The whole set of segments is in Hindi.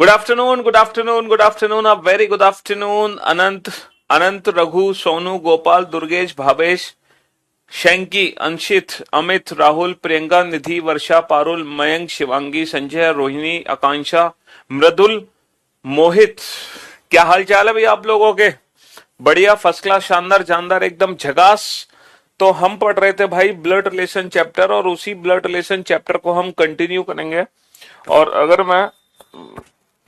Good afternoon, good afternoon, good afternoon, a very good afternoon. Anant, Anant, Raghu, Sonu, Gopal, Durgesh, Bhavesh, Shanki, Anshit, Amit, Rahul, Priyanka, Nidhi, Varsha, Parul, Mayank, Shivangi, Sanjay, Rohini, Akanksha, Mridul, Mohit. क्या हाल चाल है भैया आप लोगों के? बढ़िया, फर्स्ट क्लास, शानदार, जानदार, एकदम झकास। तो हम पढ़ रहे थे भाई ब्लड रिलेशन चैप्टर, और उसी ब्लड रिलेशन चैप्टर को हम कंटिन्यू करेंगे। और अगर मैं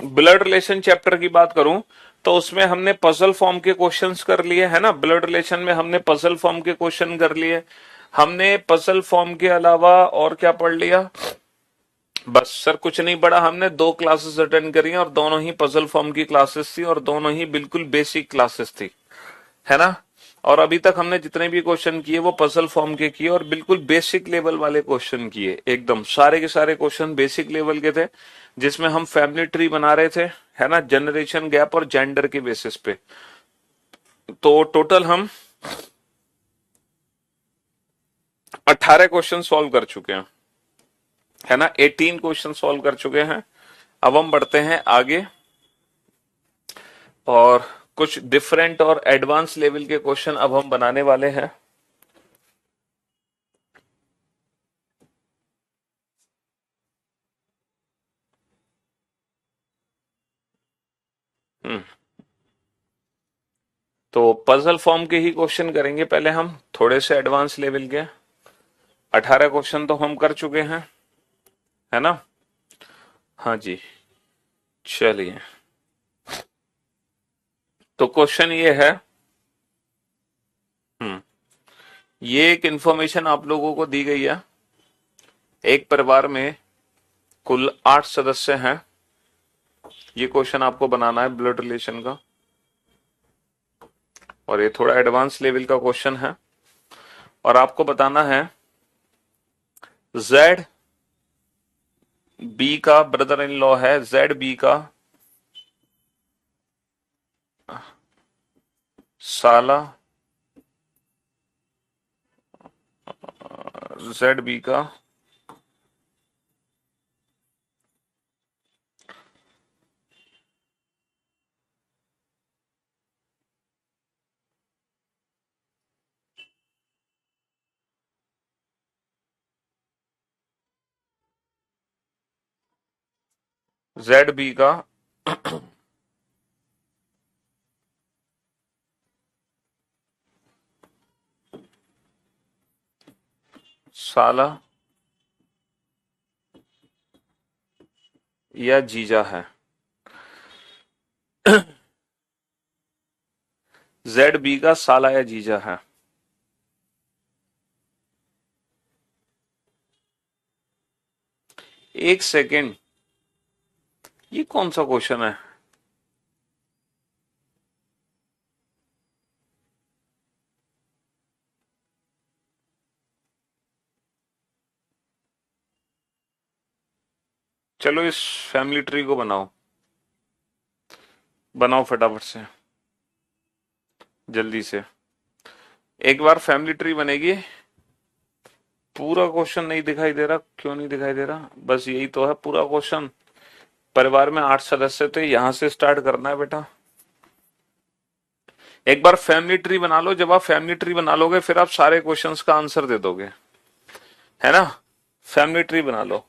ब्लड रिलेशन चैप्टर की बात करूं तो उसमें हमने पजल फॉर्म के क्वेश्चंस कर लिए है ना। ब्लड रिलेशन में हमने पजल फॉर्म के क्वेश्चन कर लिए। हमने पजल फॉर्म के अलावा और क्या पढ़ लिया? बस सर, कुछ नहीं पढ़ा। हमने दो क्लासेस अटेंड करी और दोनों ही पजल फॉर्म की क्लासेस थी और दोनों ही बिल्कुल बेसिक क्लासेस थी, है ना। और अभी तक हमने जितने भी क्वेश्चन किए वो पजल फॉर्म के किए और बिल्कुल बेसिक लेवल वाले क्वेश्चन किए। एकदम सारे के सारे क्वेश्चन बेसिक लेवल के थे, जिसमें हम फैमिली ट्री बना रहे थे, है ना, जनरेशन गैप और जेंडर के बेसिस पे। तो टोटल हम 18 क्वेश्चन सॉल्व कर चुके हैं, है ना। 18 क्वेश्चन सॉल्व कर चुके हैं। अब हम बढ़ते हैं आगे और कुछ डिफरेंट और एडवांस लेवल के क्वेश्चन अब हम बनाने वाले हैं। हम्म। तो पजल फॉर्म के ही क्वेश्चन करेंगे पहले हम, थोड़े से एडवांस लेवल के। 18 क्वेश्चन तो हम कर चुके हैं, है ना। हाँ जी, चलिए। तो क्वेश्चन ये है। हम्म। ये एक इंफॉर्मेशन आप लोगों को दी गई है। एक परिवार में कुल 8 सदस्य हैं। ये क्वेश्चन आपको बनाना है ब्लड रिलेशन का, और ये थोड़ा एडवांस लेवल का क्वेश्चन है। और आपको बताना है जेड बी का ब्रदर इन लॉ है, जेड बी का साला, जेड बी का जेड बी का साला या जीजा है। जेड बी का साला या जीजा है। एक सेकेंड, ये कौन सा क्वेश्चन है? चलो इस फैमिली ट्री को बनाओ, बनाओ फटाफट से, जल्दी से। एक बार फैमिली ट्री बनेगी। पूरा क्वेश्चन नहीं दिखाई दे रहा, क्यों नहीं दिखाई दे रहा? बस यही तो है पूरा क्वेश्चन। परिवार में 8 सदस्य थे, यहां से स्टार्ट करना है बेटा। एक बार फैमिली ट्री बना लो। जब आप फैमिली ट्री बना लोगे फिर आप सारे क्वेश्चंस का आंसर दे दोगे, है ना। फैमिली ट्री बना लो।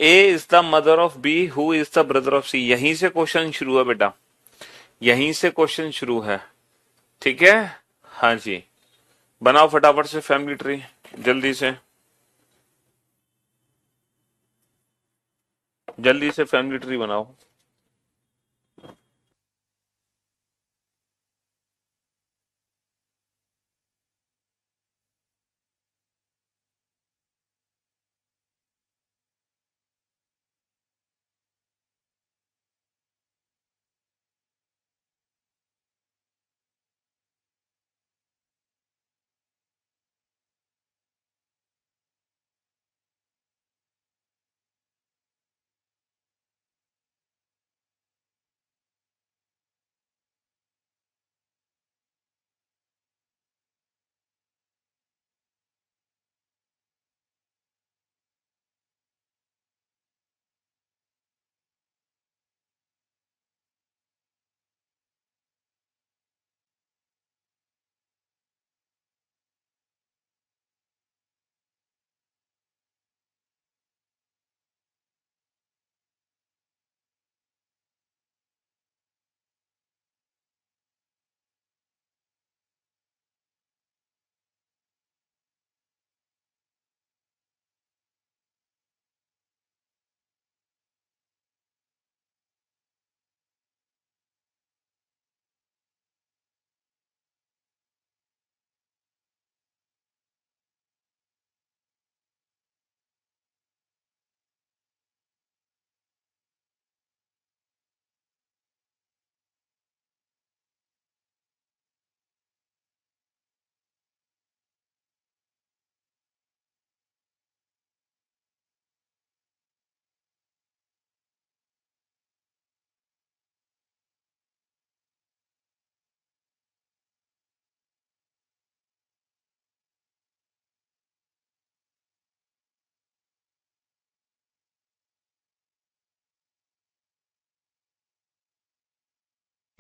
A is the mother of B, who is the brother of C. यहीं से क्वेश्चन शुरू है बेटा, यहीं से क्वेश्चन शुरू है। ठीक है, हाँ जी। बनाओ फटाफट से फैमिली ट्री, जल्दी से, जल्दी से फैमिली ट्री बनाओ।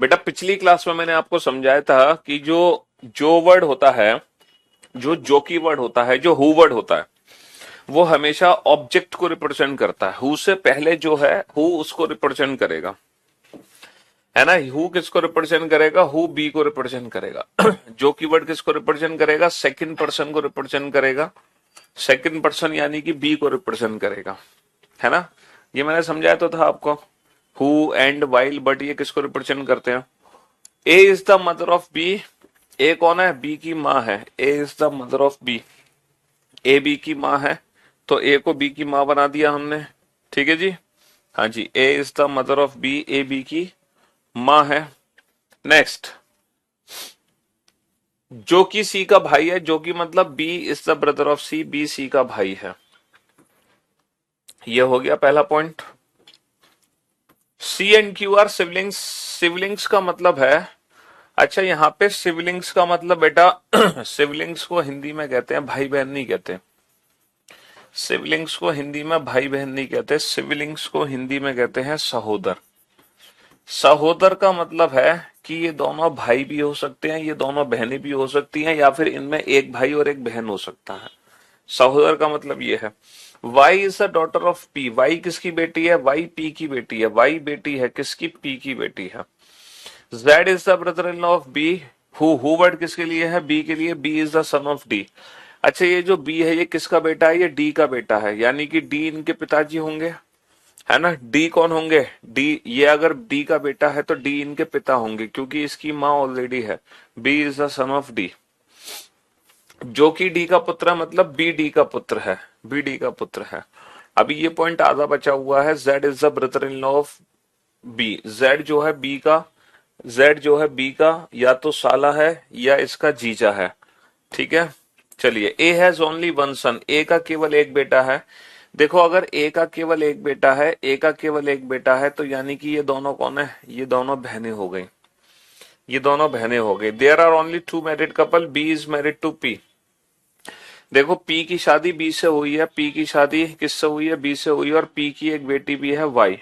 बेटा पिछली क्लास में मैंने आपको समझाया था कि जो वर्ड होता है, जो की वर्ड होता है, जो हु वर्ड होता है, वो हमेशा ऑब्जेक्ट को रिप्रेजेंट करता है। हु से पहले जो है हु उसको रिप्रेजेंट करेगा, है ना। हु किसको रिप्रेजेंट करेगा? हु बी को रिप्रेजेंट करेगा। जो की वर्ड किसको रिप्रेजेंट करेगा? सेकंड पर्सन को रिप्रेजेंट करेगा। सेकंड पर्सन यानी कि बी को रिप्रेजेंट करेगा, है ना। ये मैंने समझाया तो था आपको। हु एंड वाइल बट ये किसको रिप्रेजेंट करते हैं? A is the mother of B. A कौन है? बी की माँ है। A is the mother of B. A B की माँ है, तो ए को बी की माँ बना दिया हमने। ठीक है जी। हाँ जी, A is the mother of B, A B की माँ है। नेक्स्ट, जो कि सी का भाई है। जो कि मतलब B is the brother of C, B C का भाई है। ये हो गया पहला point. C and Q are siblings. Siblings का मतलब है, अच्छा यहाँ पे सिबलिंग्स का मतलब बेटा सिबलिंग्स को हिंदी में कहते हैं भाई बहन नहीं कहते। सिबलिंग्स को हिंदी में भाई बहन नहीं कहते, सिबलिंग्स को हिंदी में कहते हैं सहोदर। सहोदर का मतलब है कि ये दोनों भाई भी हो सकते हैं, ये दोनों बहनें भी हो सकती हैं, या फिर इनमें एक भाई और एक बहन हो सकता है। सहोदर का मतलब ये है। Y is the daughter of P. वाई किसकी बेटी है? वाई पी की बेटी है। वाई बेटी है किसकी? पी की बेटी है। Z is the brother in law of B. Who word किसके लिए है? बी के लिए। B is the son of D. अच्छा, ये जो बी है ये किसका बेटा है? ये डी का बेटा है, यानी कि डी इनके पिताजी होंगे, है ना। डी कौन होंगे? डी, ये अगर डी का बेटा है तो डी इनके पिता होंगे, क्योंकि इसकी माँ ऑलरेडी है। B is the son of D. जो कि डी का पुत्र है, मतलब बी डी का पुत्र है। बी डी का पुत्र है। अभी ये पॉइंट आधा बचा हुआ है। Z is the brother in law of B. Z जो है बी का, जेड जो है बी का या तो साला है या इसका जीजा है। ठीक है, चलिए। ए हैज ओनली वन सन। ए का केवल एक बेटा है। देखो, अगर ए का केवल एक बेटा है, ए का केवल एक बेटा है, तो यानी कि ये दोनों कौन है? ये दोनों बहनें हो गई। ये दोनों बहनें हो गई। There are only two married couple. B is married to P. देखो, पी की शादी बी से हुई है, पी की शादी किससे हुई है? बी से हुई है, और पी की एक बेटी भी है वाई।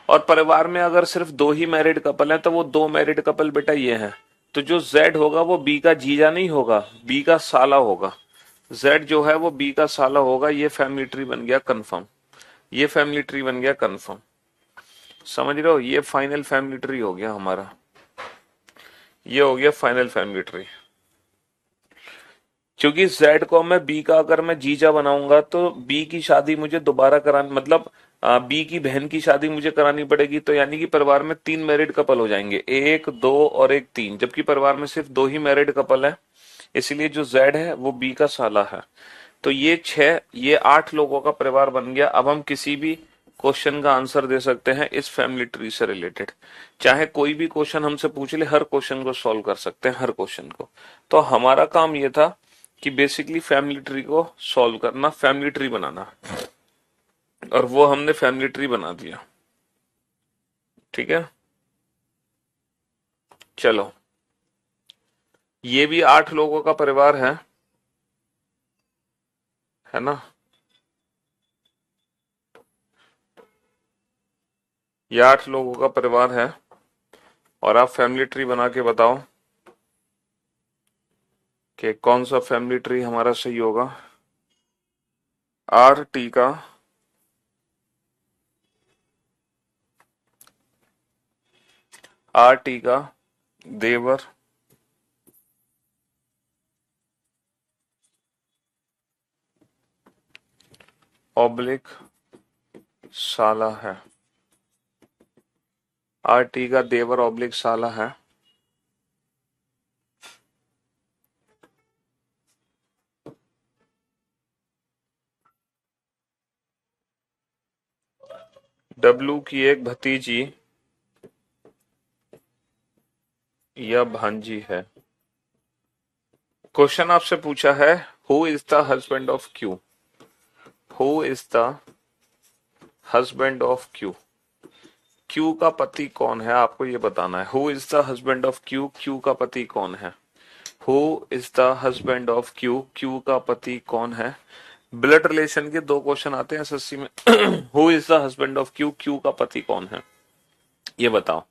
और परिवार में अगर सिर्फ दो ही मैरिड कपल हैं, तो वो दो मैरिड कपल बेटा ये हैं। तो जो जेड होगा वो बी का जीजा नहीं होगा, बी का साला होगा। जेड जो है वो बी का साला होगा। ये फैमिली ट्री बन गया कंफर्म। ये फैमिली ट्री बन गया कंफर्म। समझ रहे हो? ये फाइनल फैमिली ट्री हो गया हमारा। ये हो गया फाइनल फैमिली ट्री। क्योंकि जेड को मैं बी का अगर मैं जीजा बनाऊंगा तो बी की शादी मुझे दोबारा करानी, मतलब बी की बहन की शादी मुझे करानी पड़ेगी। तो यानी कि परिवार में तीन मैरिड कपल हो जाएंगे, एक, दो और एक, तीन। जबकि परिवार में सिर्फ दो ही मैरिड कपल है, इसलिए जो जेड है वो बी का साला है। तो ये 8 लोगों का परिवार बन गया। अब हम किसी भी क्वेश्चन का आंसर दे सकते हैं इस फैमिली ट्री से रिलेटेड। चाहे कोई भी क्वेश्चन हमसे पूछ ले, हर क्वेश्चन को सॉल्व कर सकते हैं, हर क्वेश्चन को। तो हमारा काम ये था कि बेसिकली फैमिली ट्री को सॉल्व करना, फैमिली ट्री बनाना, और वो हमने फैमिली ट्री बना दिया। ठीक है, चलो। ये भी 8 लोगों का परिवार है ना। ये 8 लोगों का परिवार है, और आप फैमिली ट्री बना के बताओ कि कौन सा फैमिली ट्री हमारा सही होगा। आर टी का देवर ऑब्लिक साला है। आर टी का देवर ऑब्लिक साला है। डब्लू की एक भतीजी या भांजी है। क्वेश्चन आपसे पूछा है, who is the husband of Q. Who is the husband of Q. Q का पति कौन है, आपको ये बताना है। Who is the husband of Q. Q का पति कौन है? Who is the husband of Q. Q का पति कौन है? ब्लड रिलेशन के 2 क्वेश्चन आते हैं एसएससी में। Who is the husband of Q. Q का पति कौन है, ये बताओ।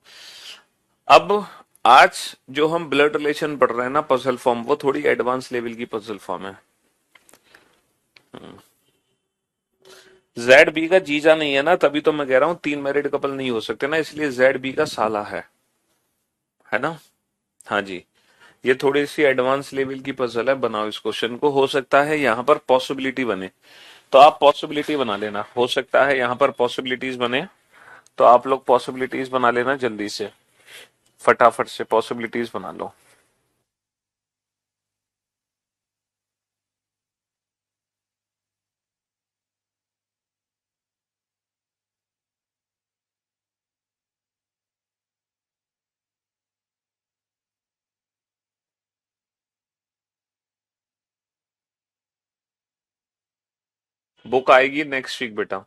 अब आज जो हम ब्लड रिलेशन पढ़ रहे हैं ना, पजल फॉर्म, वो थोड़ी एडवांस लेवल की पजल फॉर्म है। जेड बी का जीजा नहीं है ना, तभी तो मैं कह रहा हूं 3 मैरिड कपल नहीं हो सकते ना, इसलिए जेड बी का साला है ना। हाँ जी। ये थोड़ी सी एडवांस लेवल की पजल है, बनाओ इस क्वेश्चन को। हो सकता है यहां पर पॉसिबिलिटी बने, तो आप पॉसिबिलिटी बना लेना। हो सकता है यहां पर पॉसिबिलिटीज बने, तो आप लोग पॉसिबिलिटीज बना लेना जल्दी से, फटाफट से पॉसिबिलिटीज बना लो। बुक आएगी नेक्स्ट वीक बेटा।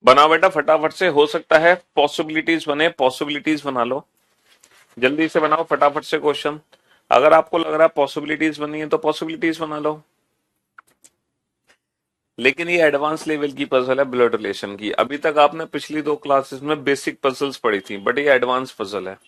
बनाओ बेटा फटाफट से, हो सकता है पॉसिबिलिटीज बने, पॉसिबिलिटीज बना लो, जल्दी से बनाओ फटाफट से क्वेश्चन। अगर आपको लग रहा है पॉसिबिलिटीज बनी है तो पॉसिबिलिटीज बना लो, लेकिन ये एडवांस लेवल की पजल है ब्लड रिलेशन की। अभी तक आपने पिछली 2 क्लासेस में बेसिक पजल्स पढ़ी थी, बट ये एडवांस पजल है।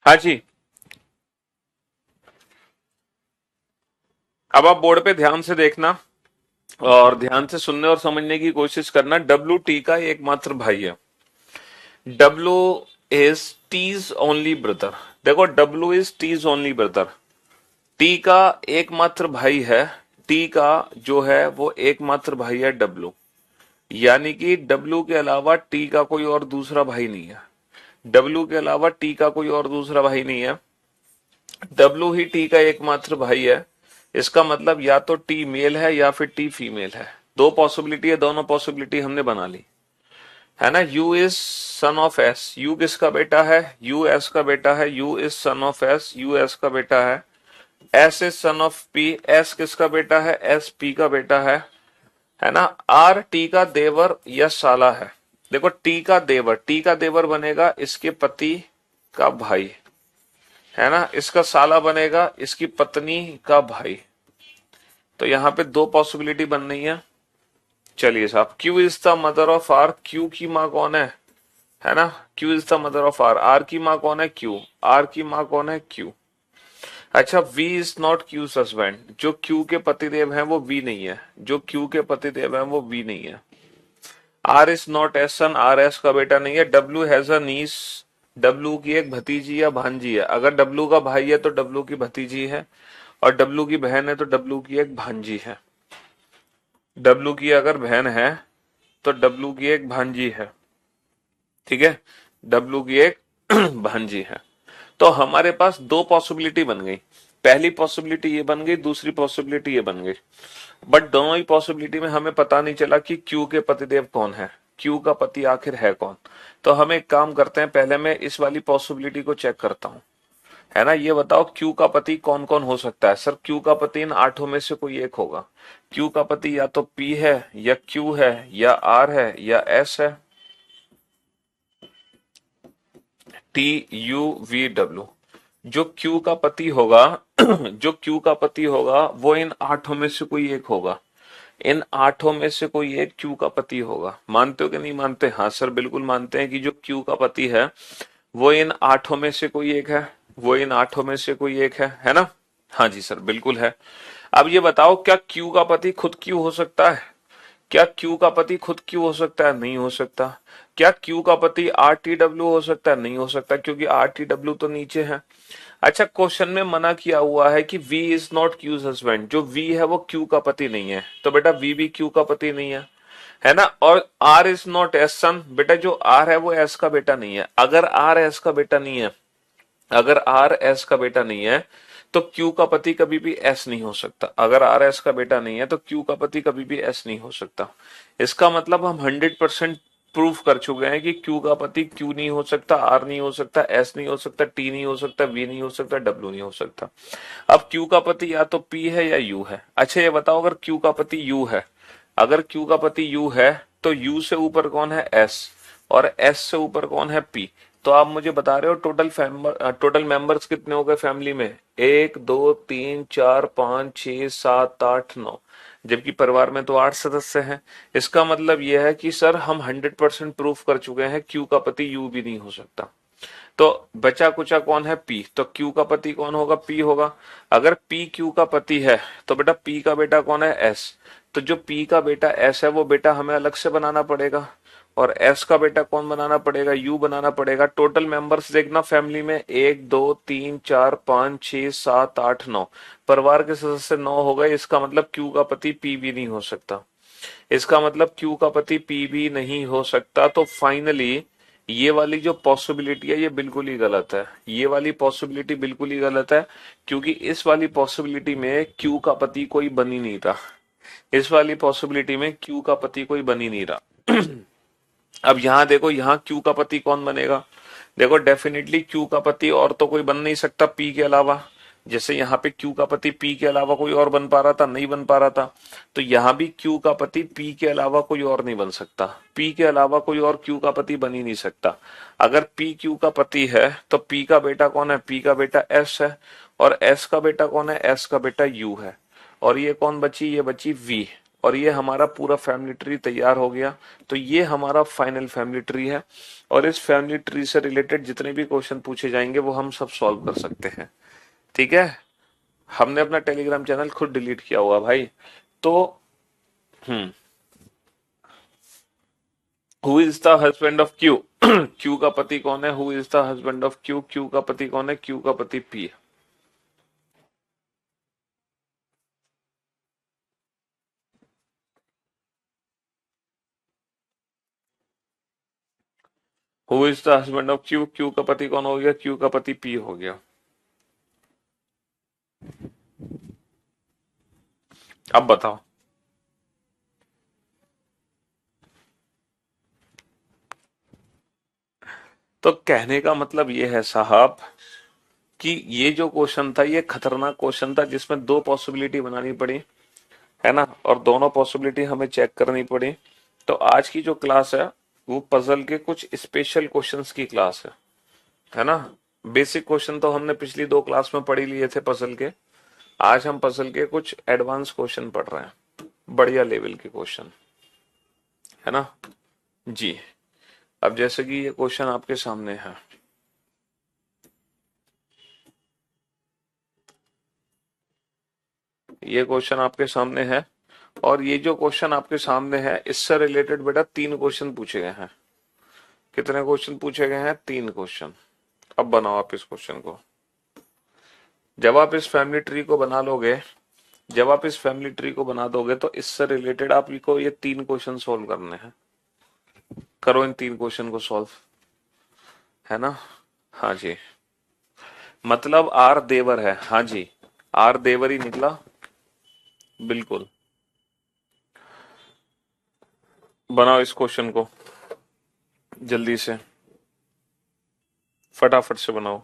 हाँ जी। अब आप बोर्ड पे ध्यान से देखना और ध्यान से सुनने और समझने की कोशिश करना। डब्ल्यू टी का एकमात्र भाई है। W is T's only brother. देखो, W is T's only brother. T का एकमात्र भाई है। टी का जो है वो एकमात्र भाई है डब्ल्यू, यानी कि डब्ल्यू के अलावा टी का कोई और दूसरा भाई नहीं है। डब्ल्यू के अलावा टी का कोई और दूसरा भाई नहीं है। डब्ल्यू ही टी का एकमात्र भाई है। इसका मतलब या तो टी मेल है या फिर टी फीमेल है। दो पॉसिबिलिटी है, दोनों पॉसिबिलिटी हमने बना ली है ना। U is son of S. You किसका बेटा है? यू एस का बेटा है। U is son of S. U S का बेटा है। S is son of P. S किसका बेटा है? एस पी का बेटा है ना। आर टी का देवर या साला है। देखो, टी का देवर, टी का देवर बनेगा इसके पति का भाई, है ना। इसका साला बनेगा इसकी पत्नी का भाई। तो यहां पे दो पॉसिबिलिटी बन रही है। चलिए साहब, Q is the mother of R. Q की माँ कौन है ना। Q is the mother of R. R की माँ कौन है? क्यू। आर की माँ कौन है? क्यू। अच्छा, V is not Q's husband. जो क्यू के पतिदेव हैं वो वी नहीं है। जो क्यू के पतिदेव हैं वो वी नहीं है। R is not S's son. R S का बेटा नहीं है। W has a niece. W की एक भतीजी या भांजी है। अगर डब्ल्यू का भाई है तो डब्ल्यू की भतीजी है, और डब्ल्यू की बहन है तो डब्ल्यू की एक भांजी है। डब्लू की अगर बहन है तो डब्लू की एक भांजी है, ठीक है, डब्लू की एक भांजी है। तो हमारे पास दो पॉसिबिलिटी बन गई, पहली पॉसिबिलिटी ये बन गई, दूसरी पॉसिबिलिटी ये बन गई। बट दोनों ही पॉसिबिलिटी में हमें पता नहीं चला कि क्यू के पतिदेव कौन है, क्यू का पति आखिर है कौन। तो हम एक काम करते हैं, पहले मैं इस वाली पॉसिबिलिटी को चेक करता हूं, है ना। ये बताओ क्यू का पति कौन कौन हो सकता है। सर क्यू का पति इन आठों में से कोई एक होगा। क्यू का पति या तो पी है, या क्यू है, या आर है, या एस है। T U V W. जो क्यू का पति होगा जो क्यू का पति होगा वो इन आठों में से कोई एक होगा। इन आठों में से कोई एक क्यू का पति होगा। मानते हो कि नहीं मानते? हाँ सर बिल्कुल मानते हैं कि जो क्यू का पति है वो इन आठों में से कोई एक है, वो इन आठों में से कोई एक है ना। हाँ जी सर बिल्कुल है। अब ये बताओ क्या क्यू का पति खुद क्यू हो सकता है? क्या क्यू का पति खुद क्यू हो सकता है? नहीं हो सकता। क्या क्यू का पति आर टी डब्ल्यू हो सकता है? नहीं हो सकता, क्योंकि आर टी डब्ल्यू तो नीचे है। अच्छा, क्वेश्चन में मना किया हुआ है कि V is not Q's husband. जो वी है वो क्यू का पति नहीं है, तो बेटा वी भी क्यू का पति नहीं है ना। और आर इज नॉट एस सन, बेटा जो आर है वो एस का बेटा नहीं है। अगर आर एस का बेटा नहीं है, अगर आर एस का बेटा नहीं है तो क्यू का पति कभी भी एस नहीं हो सकता। अगर आर एस का बेटा नहीं है तो क्यू का पति कभी भी एस नहीं हो सकता। इसका मतलब हम 100% प्रूफ कर चुके हैं कि क्यू का पति क्यू नहीं हो सकता, आर नहीं हो सकता, एस नहीं हो सकता, टी नहीं हो सकता, वी नहीं हो सकता, डब्ल्यू नहीं हो सकता। अब क्यू का पति या तो पी है या यू है। अच्छा ये बताओ, अगर क्यू का पति यू है, अगर क्यू का पति यू है तो यू से ऊपर कौन है? एस, और एस से ऊपर कौन है? पी। तो आप मुझे बता रहे हो टोटल मेंबर्स कितने हो गए फैमिली में? एक दो तीन चार पांच छह सात आठ नौ, जबकि परिवार में तो 8 सदस्य हैं। इसका मतलब यह है कि सर हम 100% प्रूफ कर चुके हैं क्यू का पति यू भी नहीं हो सकता। तो बचा कुचा कौन है? पी। तो क्यू का पति कौन होगा? पी होगा। अगर पी क्यू का पति है तो बेटा पी का बेटा कौन है? एस। तो जो पी का बेटा एस है वो बेटा हमें अलग से बनाना पड़ेगा, और एस का बेटा कौन बनाना पड़ेगा? यू बनाना पड़ेगा। टोटल मेंबर्स देखना फैमिली में, एक दो तीन चार पांच छह सात आठ नौ, परिवार के सदस्य 9 हो गए। इसका मतलब क्यू का पति पी भी नहीं हो सकता। इसका मतलब क्यू का पति पी भी नहीं हो सकता। तो फाइनली ये वाली जो पॉसिबिलिटी है ये बिल्कुल ही गलत है। ये वाली पॉसिबिलिटी बिल्कुल ही गलत है, क्योंकि इस वाली पॉसिबिलिटी में क्यू का पति कोई बन ही नहीं रहा। इस वाली पॉसिबिलिटी में क्यू का पति कोई बन ही नहीं रहा। अब यहां देखो, यहां क्यू का पति कौन बनेगा? देखो डेफिनेटली क्यू का पति और तो कोई बन नहीं सकता पी के अलावा। जैसे यहाँ पे क्यू का पति पी के अलावा कोई और बन पा रहा था? नहीं बन पा रहा था। तो यहाँ भी क्यू का पति पी के अलावा कोई और नहीं बन सकता। पी के अलावा कोई और क्यू का पति बन ही नहीं सकता। अगर पी क्यू का पति है तो पी का बेटा कौन है? पी का बेटा एस है। और एस का बेटा कौन है? एस का बेटा यू है। और ये कौन बची? ये बची वी। और ये हमारा पूरा फैमिली ट्री तैयार हो गया। तो ये हमारा फाइनल फैमिली ट्री है, और इस फैमिली ट्री से रिलेटेड जितने भी क्वेश्चन पूछे जाएंगे वो हम सब सॉल्व कर सकते हैं। ठीक है। हमने अपना टेलीग्राम चैनल खुद डिलीट किया हुआ भाई। तो hmm who is the husband of Q? Q का पति कौन है? Who is the husband of Q? Q का पति कौन है? क्यू का पति पी है। Who is the husband of Q? Q का पति कौन हो गया? क्यू का पति पी हो गया। अब बताओ। तो कहने का मतलब ये है साहब कि ये जो क्वेश्चन था ये खतरनाक क्वेश्चन था, जिसमें दो पॉसिबिलिटी बनानी पड़ी, है ना, और दोनों पॉसिबिलिटी हमें चेक करनी पड़ी। तो आज की जो क्लास है वो पजल के कुछ स्पेशल क्वेश्चंस की क्लास है ना। बेसिक क्वेश्चन तो हमने पिछली 2 क्लास में पढ़ लिए थे पजल के। आज हम पजल के कुछ एडवांस क्वेश्चन पढ़ रहे हैं, बढ़िया लेवल के क्वेश्चन, है ना जी। अब जैसे कि ये क्वेश्चन आपके सामने है, ये क्वेश्चन आपके सामने है, और ये जो क्वेश्चन आपके सामने है इससे रिलेटेड बेटा 3 क्वेश्चन पूछे गए हैं। कितने क्वेश्चन पूछे गए हैं? 3 क्वेश्चन। अब बनाओ आप इस क्वेश्चन को। जब आप इस फैमिली ट्री को बना लोगे जब आप इस फैमिली ट्री को बना दोगे तो इससे रिलेटेड आपको ये 3 क्वेश्चन सोल्व करने हैं। करो इन 3 क्वेश्चन को सॉल्व, है ना? हाँ जी। मतलब आर देवर है, हाँ जी, आर देवर ही निकला, बिल्कुल। बनाओ इस क्वेश्चन को जल्दी से, फटाफट से बनाओ।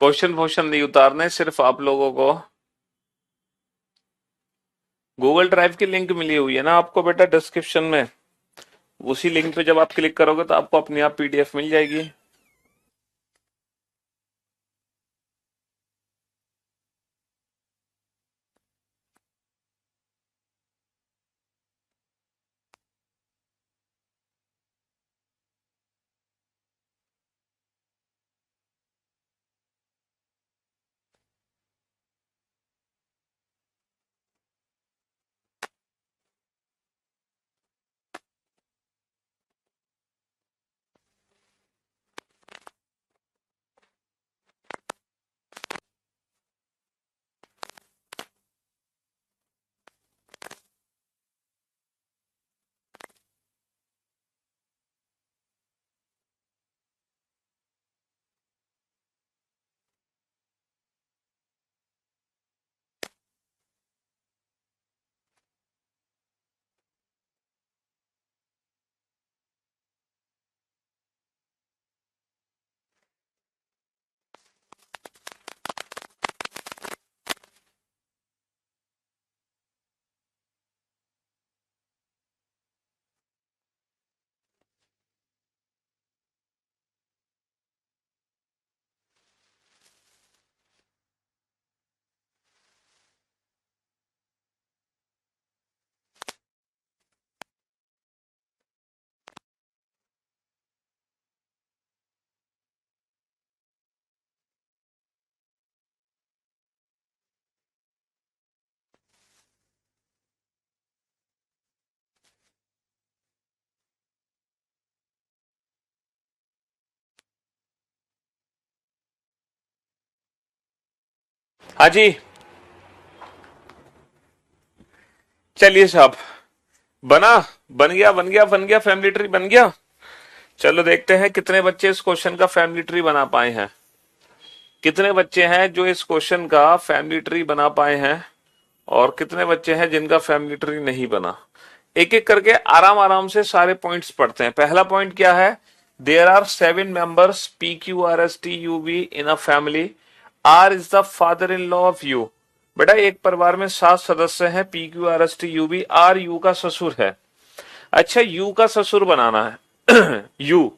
क्वेश्चन नहीं उतारने, सिर्फ आप लोगों को गूगल ड्राइव की लिंक मिली हुई है ना आपको बेटा डिस्क्रिप्शन में। उसी लिंक पे जब आप क्लिक करोगे तो आपको अपने आप पीडीएफ मिल जाएगी। हाँ जी, चलिए साहब, बना, बन गया फैमिली ट्री बन गया। चलो देखते हैं कितने बच्चे इस क्वेश्चन का फैमिली ट्री बना पाए हैं। कितने बच्चे हैं जो इस क्वेश्चन का फैमिली ट्री बना पाए हैं और कितने बच्चे हैं जिनका फैमिली ट्री नहीं बना। एक एक करके आराम आराम से सारे पॉइंट्स पढ़ते हैं। पहला पॉइंट क्या है? There are 7 members P Q R S T U V in a family. R is the father in law of U. बेटा एक परिवार में 7 सदस्य हैं, P Q R S T U V, R U का ससुर है। अच्छा, यू का ससुर बनाना है। यू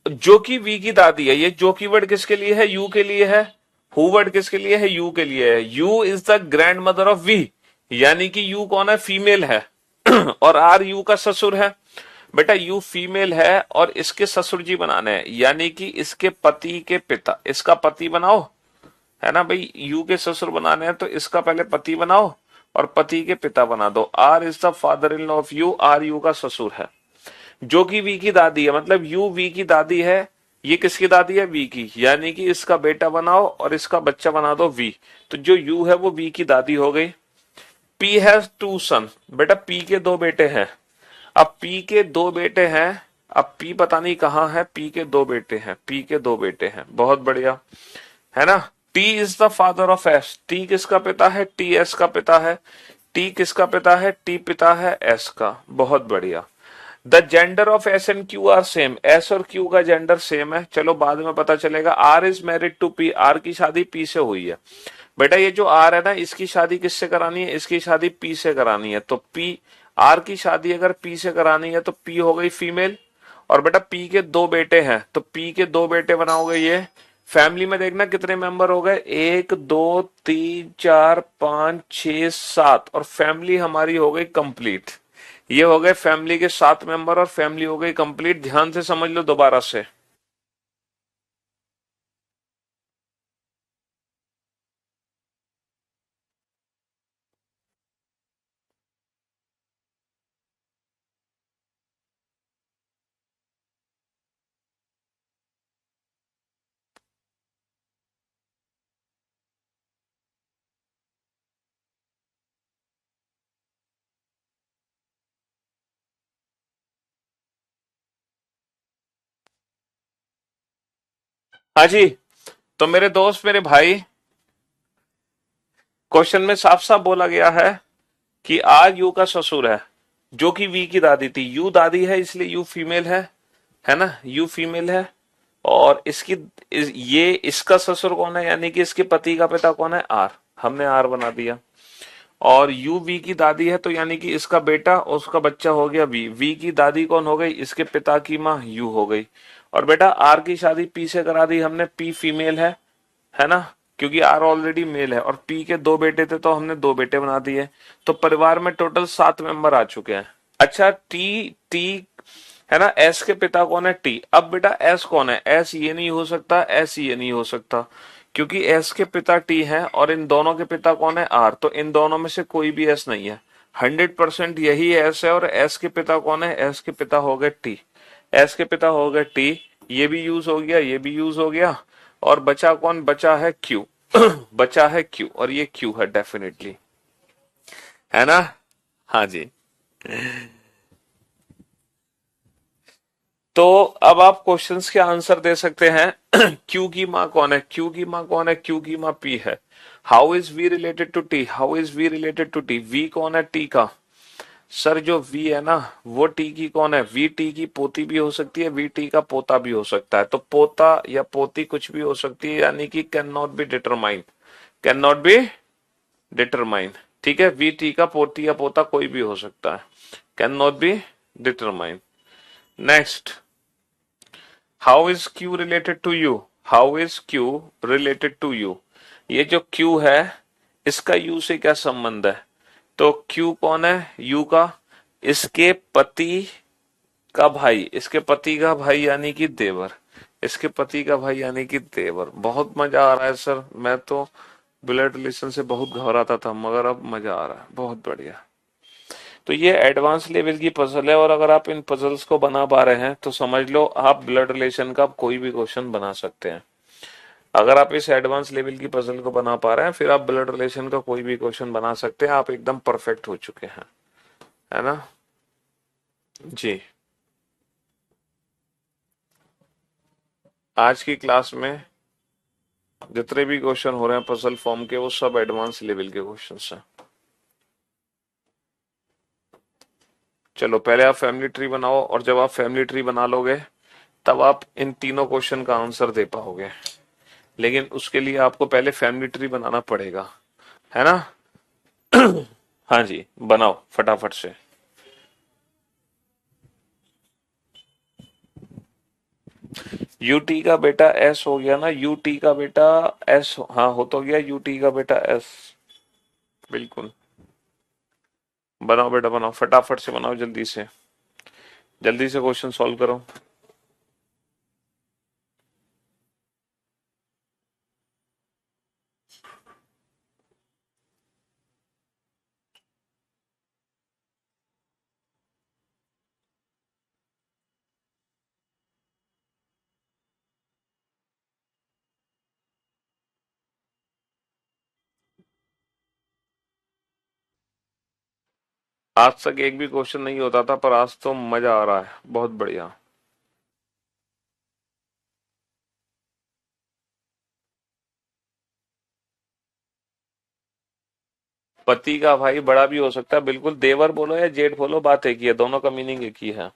जो कि वी की दादी है। ये जो की वर्ड किसके लिए है? यू के लिए है। हु वर्ड किसके लिए है? यू के लिए है। U is the grandmother of V, यानी कि यू कौन है? फीमेल है और आर यू का ससुर है। बेटा यू फीमेल है और इसके ससुर जी बनाने हैं, यानी कि इसके पति के पिता, इसका पति बनाओ, है ना भाई। यू के ससुर बनाने हैं तो इसका पहले पति बनाओ और पति के पिता बना दो। R is the father in law of U, R U का ससुर है, जो कि वी की दादी है, मतलब यू वी की दादी है। ये किसकी दादी है? वी की, यानी कि इसका बेटा बनाओ और इसका बच्चा बना दो वी, तो जो यू है वो वी की दादी हो गई। पी हैज टू सन, बेटा पी के दो बेटे हैं। अब पी के दो बेटे हैं, अब पी पता नहीं कहां है, पी के दो बेटे हैं, पी के दो बेटे हैं, बहुत बढ़िया, है ना। T is the father of S, T किसका पिता है? टी एस का पिता है। टी किसका पिता है? टी पिता है एस का, बहुत बढ़िया। The gender of S and Q are same, S और क्यू का जेंडर सेम है, चलो बाद में पता चलेगा। R is married to P, R की शादी पी से हुई है। बेटा ये जो आर है ना, इसकी शादी किससे करानी है? इसकी शादी पी से करानी है, तो पी, आर की शादी अगर पी से करानी है तो पी हो गई फीमेल। और बेटा पी के दो बेटे हैं, तो पी के दो बेटे बनाओगे ये। फैमिली में देखना कितने मेंबर हो गए, 1 2 3 4 5 6 7, और फैमिली हमारी हो गई कंप्लीट। ये हो गए फैमिली के 7 मेंबर और फैमिली हो गई कंप्लीट। ध्यान से समझ लो दोबारा से। हाँ जी, तो मेरे दोस्त मेरे भाई, क्वेश्चन में साफ साफ बोला गया है कि आर यू का ससुर है, जो कि वी की दादी थी। यू दादी है इसलिए यू फीमेल है ना, यू फीमेल है। और इसकी ये इसका ससुर कौन है, यानी कि इसके पति का पिता कौन है? आर, हमने आर बना दिया। और यू वी की दादी है, तो यानी कि इसका बेटा और उसका बच्चा हो गया वी। वी की दादी कौन हो गई? इसके पिता की माँ यू हो गई। और बेटा आर की शादी पी से करा दी हमने, पी फीमेल है ना, क्योंकि आर ऑलरेडी मेल है। और पी के दो बेटे थे तो हमने दो बेटे बना दिए। तो परिवार में टोटल 7 मेंबर आ चुके हैं। अच्छा टी टी है ना, एस के पिता कौन है? टी। अब बेटा एस कौन है? एस ये नहीं हो सकता, एस ये नहीं हो सकता, क्योंकि एस के पिता टी हैं और इन दोनों के पिता कौन है? आर। तो इन दोनों में से कोई भी एस नहीं है, 100% यही एस है। और एस के पिता कौन है? एस के पिता हो गए टी, एस के पिता हो गए टी। ये भी यूज हो गया, ये भी यूज हो गया। और बचा कौन? बचा है क्यू बचा है क्यू, और ये क्यू है डेफिनेटली, है ना। हाँ जी। तो अब आप क्वेश्चंस के आंसर दे सकते हैं। क्यू की माँ कौन है? क्यू की माँ कौन है? क्यू की माँ पी है। How is V related to T? How is V related to T? V कौन है? टी का। सर जो वी है ना, वो टी की कौन है? वी टी की पोती भी हो सकती है, वी टी का पोता भी हो सकता है। तो पोता या पोती कुछ भी हो सकती है, यानी कि can not be determine, can not be determine. ठीक है, वी टी का पोती या पोता कोई भी हो सकता है, can not be determine. Next, how is Q related to you? How is Q related to you? ये जो क्यू है, इसका यू से क्या संबंध है? तो क्यू कौन है? यू का इसके पति का भाई, इसके पति का भाई यानी कि देवर, इसके पति का भाई यानी कि देवर। बहुत मजा आ रहा है सर, मैं तो ब्लड रिलेशन से बहुत घबराता था, मगर अब मजा आ रहा है, बहुत बढ़िया। तो ये एडवांस लेवल की पजल है, और अगर आप इन पजल्स को बना पा रहे हैं तो समझ लो आप ब्लड रिलेशन का कोई भी क्वेश्चन बना सकते हैं। अगर आप इस एडवांस लेवल की पजल को बना पा रहे हैं, फिर आप ब्लड रिलेशन का कोई भी क्वेश्चन बना सकते हैं, आप एकदम परफेक्ट हो चुके हैं, है ना जी। आज की क्लास में जितने भी क्वेश्चन हो रहे हैं पजल फॉर्म के, वो सब एडवांस लेवल के क्वेश्चंस हैं। चलो पहले आप फैमिली ट्री बनाओ, और जब आप फैमिली ट्री बना लोगे तब आप इन तीनों क्वेश्चन का आंसर दे पाओगे। लेकिन उसके लिए आपको पहले फैमिली ट्री बनाना पड़ेगा, है ना। हाँ जी, बनाओ फटाफट से। यूटी का बेटा एस हो गया ना, यूटी का बेटा एस, हाँ हो तो गया यूटी का बेटा एस। बिल्कुल। बनाओ बेटा बनाओ, फटाफट से बनाओ, जल्दी से, जल्दी से क्वेश्चन सॉल्व करो। आज तक एक भी क्वेश्चन नहीं होता था, पर आज तो मजा आ रहा है, बहुत बढ़िया। पति का भाई बड़ा भी हो सकता है, बिल्कुल, देवर बोलो या जेठ बोलो, बात एक ही है, दोनों का मीनिंग एक ही है।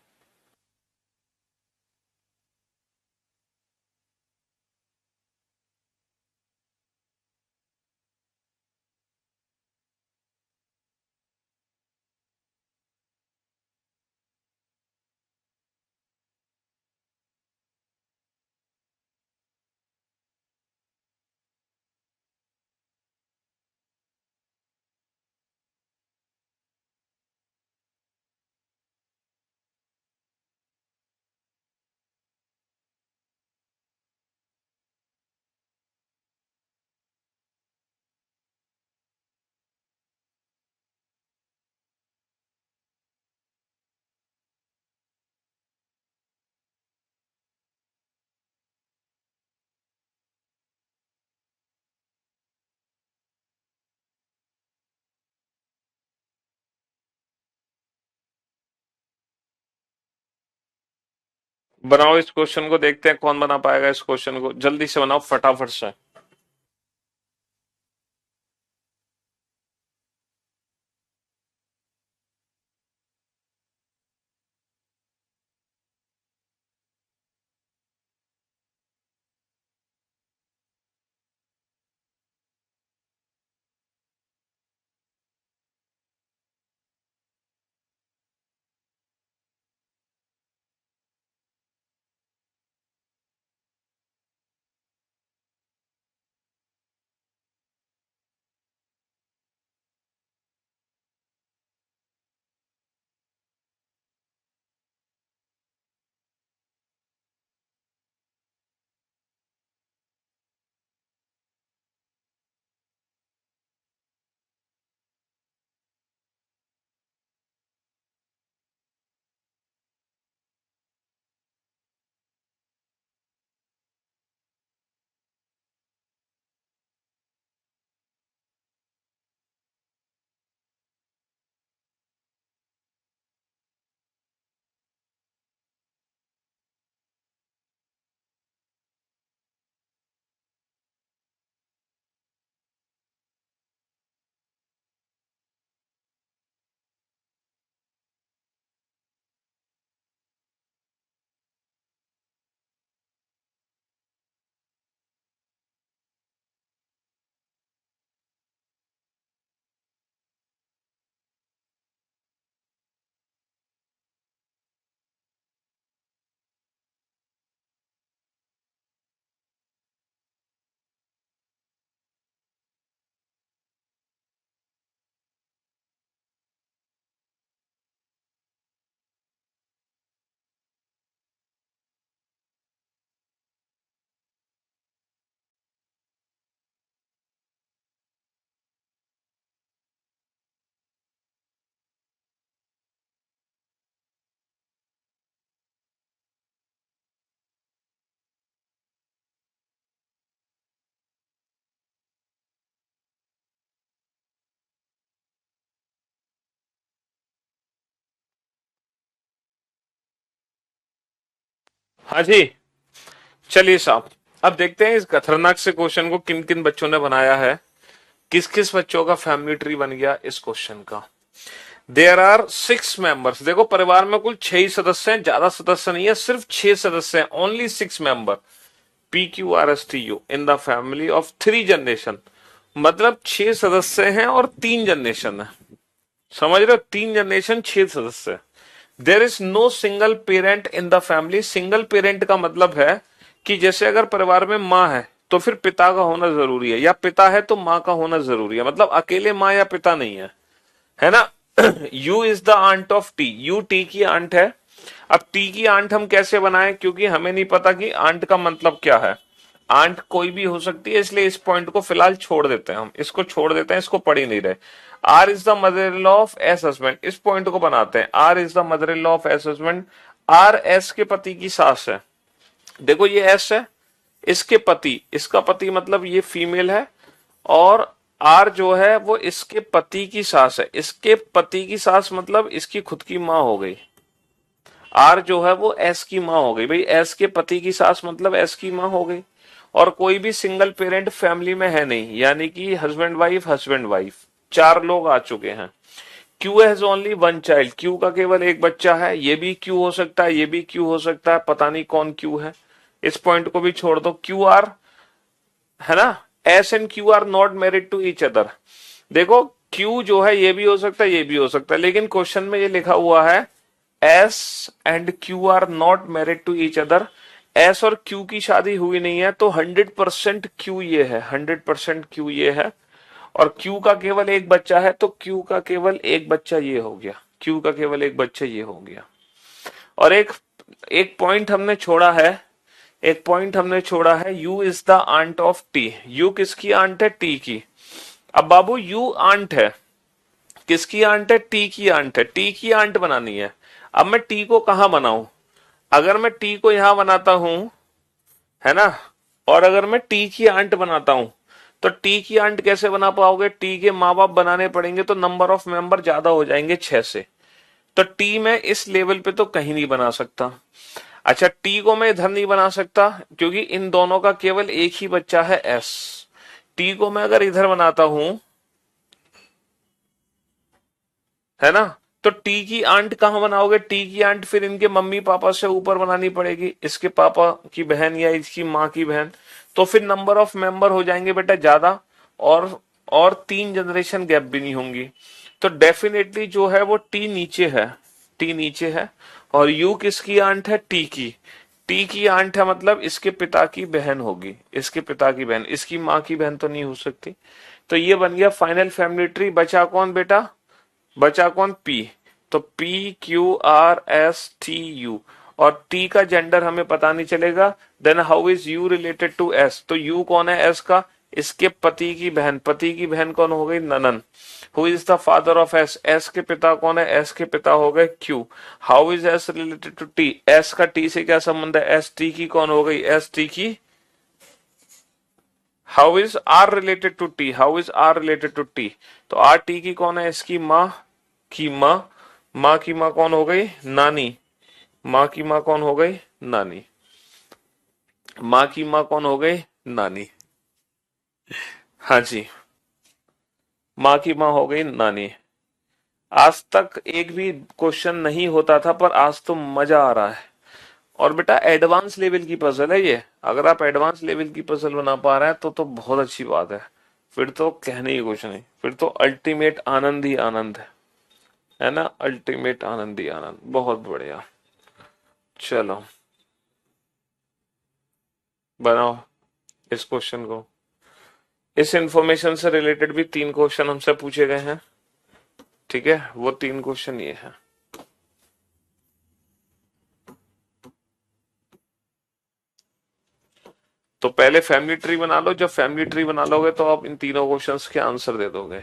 बनाओ इस क्वेश्चन को, देखते हैं कौन बना पाएगा इस क्वेश्चन को, जल्दी से बनाओ फटाफट से। हाँ जी, चलिए साहब, अब देखते हैं इस खतरनाक से क्वेश्चन को किन किन बच्चों ने बनाया है, किस किस बच्चों का फैमिली ट्री बन गया इस क्वेश्चन का। देयर आर 6 मेंबर्स, देखो परिवार में कुल 6 ही सदस्य हैं, ज्यादा सदस्य नहीं है, सिर्फ 6 सदस्य हैं, only 6 member, PQRSTU, in the family of 3 generation. मतलब 6 सदस्य हैं और 3 जनरेशन है, समझ रहे हो, 3 जनरेशन 6 सदस्य। There is no single parent in the family, single parent का मतलब है कि जैसे अगर परिवार में माँ है तो फिर पिता का होना जरूरी है, या पिता है तो माँ का होना जरूरी है, मतलब अकेले माँ या पिता नहीं है ना। U is the aunt of T, U T की आंट है। अब टी की आंट हम कैसे बनाएं, क्योंकि हमें नहीं पता कि आंट का मतलब क्या है। आंट कोई भी हो सकती है, इसलिए इस पॉइंट को फिलहाल छोड़ देते हैं, हम इसको छोड़ देते हैं, इसको पढ़ ही नहीं रहे। R is the mother in law of S husband, इस पॉइंट को बनाते हैं। R is the mother in law of S husband. R S के पति की सास है। देखो ये एस है, इसके पति, इसका पति मतलब ये फीमेल है, और आर जो है वो इसके पति की सास है। इसके पति की सास मतलब इसकी खुद की माँ हो गई। आर जो है वो एस की माँ हो गई। भाई एस के पति की सास मतलब एस की माँ हो गई। और कोई भी सिंगल पेरेंट फैमिली में है नहीं, यानी कि हस्बैंड वाइफ 4 लोग आ चुके हैं। Q has only one child, Q का केवल एक बच्चा है। ये भी क्यू हो सकता है, ये भी क्यू हो सकता है, पता नहीं कौन क्यू है। इस पॉइंट को भी छोड़ दो। क्यू आर है ना, S and Q are not married to each other. देखो क्यू जो है ये भी हो सकता है, ये भी हो सकता है, लेकिन क्वेश्चन में ये लिखा हुआ है S and Q are not married to each other. S और क्यू की शादी हुई नहीं है, तो 100% क्यू ये है, 100% क्यू ये है। और क्यू का केवल एक बच्चा है, तो क्यू का केवल एक बच्चा ये हो गया, क्यू का केवल एक बच्चा ये हो गया। और एक एक पॉइंट हमने छोड़ा है, एक पॉइंट हमने छोड़ा है, U is the aunt of T. U किसकी आंट है, टी की। अब बाबू यू आंट है, किसकी आंट है, टी की आंट है, टी की आंट बनानी है। अब मैं टी को कहां बनाऊं, अगर मैं टी को यहां बनाता हूं, है ना, और अगर मैं टी की आंट बनाता हूं, तो टी की आंट कैसे बना पाओगे, टी के माँ बाप बनाने पड़ेंगे, तो नंबर ऑफ मेंबर ज्यादा हो जाएंगे 6 से। तो टी मैं इस लेवल पे तो कहीं नहीं बना सकता। अच्छा टी को मैं इधर नहीं बना सकता, क्योंकि इन दोनों का केवल एक ही बच्चा है एस। टी को मैं अगर इधर बनाता हूं, है ना, तो टी की आंट कहां बनाओगे, टी की आंट फिर इनके मम्मी पापा से ऊपर बनानी पड़ेगी, इसके पापा की बहन या इसकी माँ की बहन। तो फिर नंबर ऑफ मेंबर हो जाएंगे बेटा ज्यादा, और 3 जनरेशन गैप भी नहीं होंगी। तो डेफिनेटली जो है वो टी नीचे है, टी नीचे है। और यू किसकी आंट है, टी की। टी की आंट है मतलब इसके पिता की बहन होगी, इसके पिता की बहन, इसकी माँ की बहन तो नहीं हो सकती। तो ये बन गया फाइनल फैमिली ट्री। बचा कौन बेटा, बचा कौन, पी। तो P Q R S T U, और टी का जेंडर हमें पता नहीं चलेगा। Then how is U related to S, तो यू कौन है एस का, इसके पति की बहन, पति की बहन कौन हो गई, ननन। Who is the father of S, S के पिता कौन है, एस के पिता हो गए Q. How is S related to T, S का टी से क्या संबंध है, एस टी की कौन हो गई, एस टी की। How is R related to T, how is R related to T, तो आर टी की कौन है, इसकी माँ की माँ। माँ की माँ कौन हो गई, नानी। माँ की माँ कौन हो गई, नानी। माँ की माँ कौन हो गई, नानी। हाँ जी, माँ की माँ हो गई नानी। आज तक एक भी क्वेश्चन नहीं होता था, पर आज तो मजा आ रहा है। और बेटा एडवांस लेवल की पजल है ये, अगर आप एडवांस लेवल की पजल बना पा रहे हैं तो बहुत अच्छी बात है। फिर तो कहने ही कुछ नहीं, फिर तो अल्टीमेट आनंद ही आनंद है ना, अल्टीमेट आनंद ही आनंद। बहुत बढ़िया, चलो बनाओ इस क्वेश्चन को। इस इंफॉर्मेशन से रिलेटेड भी 3 क्वेश्चन हमसे पूछे गए हैं, ठीक है, वो 3 क्वेश्चन ये है। तो पहले फैमिली ट्री बना लो, जब फैमिली ट्री बना लोगे तो आप इन तीनों क्वेश्चंस के आंसर दे दोगे।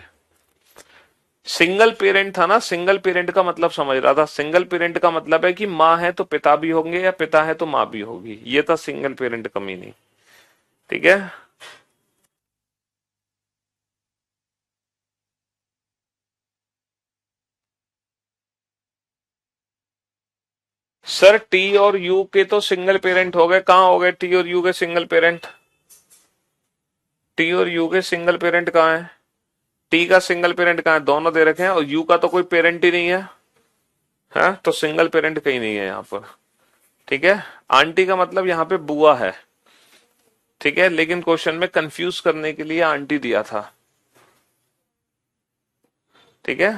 सिंगल पेरेंट था ना, सिंगल पेरेंट का मतलब समझ रहा था, सिंगल पेरेंट का मतलब है कि माँ है तो पिता भी होंगे, या पिता है तो माँ भी होगी, ये था सिंगल पेरेंट का मीनिंग, ठीक है। सर टी और यू के तो सिंगल पेरेंट हो गए, कहाँ हो गए टी और यू के सिंगल पेरेंट, टी और यू के सिंगल पेरेंट कहाँ है, टी का सिंगल पेरेंट कहाँ है, दोनों दे रखे हैं, और यू का तो कोई पेरेंट ही नहीं है, तो सिंगल पेरेंट कहीं नहीं है यहाँ पर, ठीक है। आंटी का मतलब यहाँ पे बुआ है, ठीक है, लेकिन क्वेश्चन में कंफ्यूज करने के लिए आंटी दिया था, ठीक है।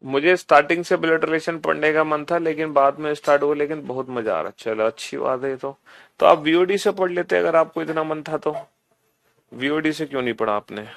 मुझे स्टार्टिंग से ब्लड रिलेशन पढ़ने का मन था, लेकिन बाद में स्टार्ट हुआ, लेकिन बहुत मजा आ रहा। चलो अच्छी बात है ये तो आप वीओडी से पढ़ लेते अगर आपको इतना मन था तो। वीओडी से क्यों नहीं पढ़ा आपने?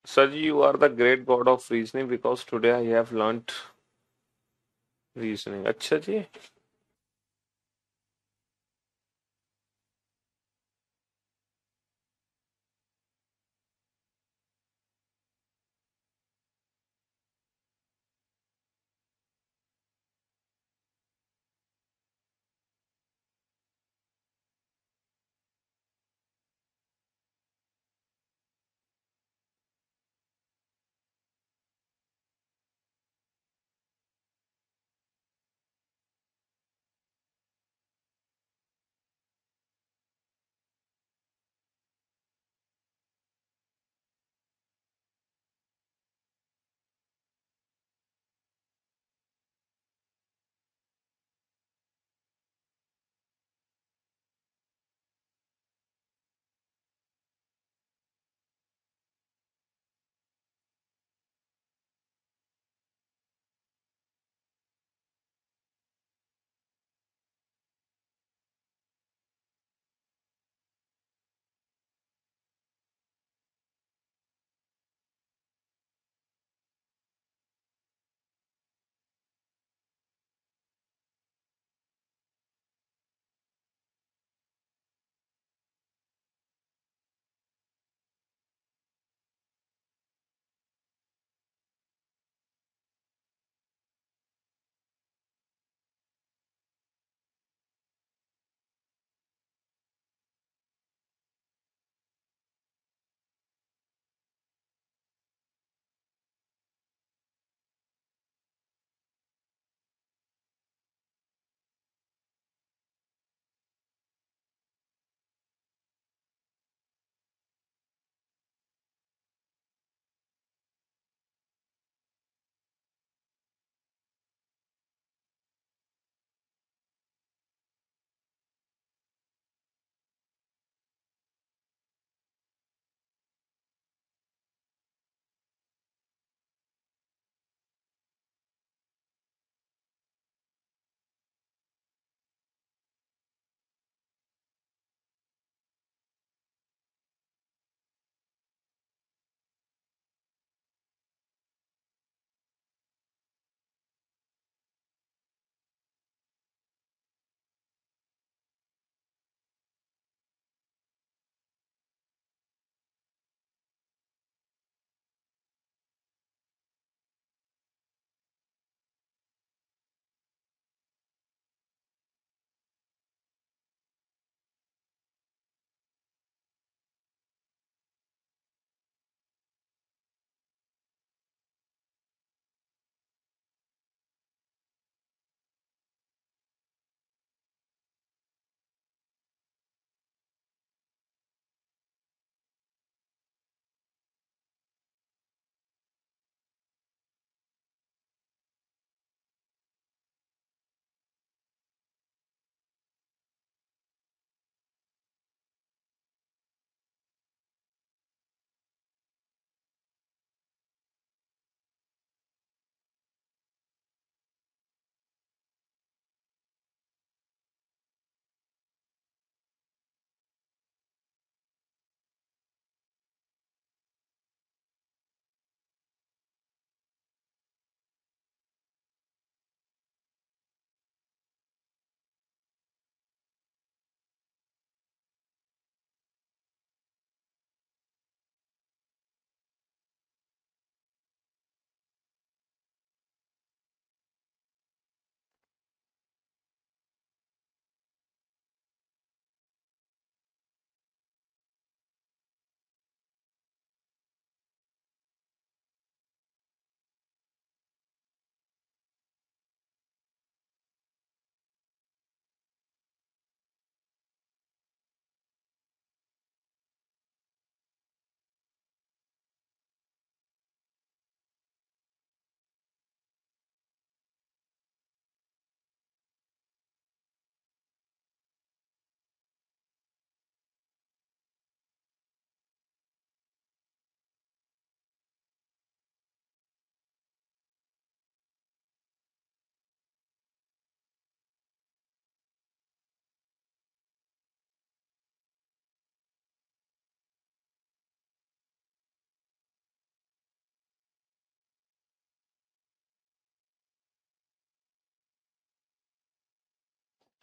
Sir ji, you are the great god of reasoning because today I have learned reasoning. अच्छा जी।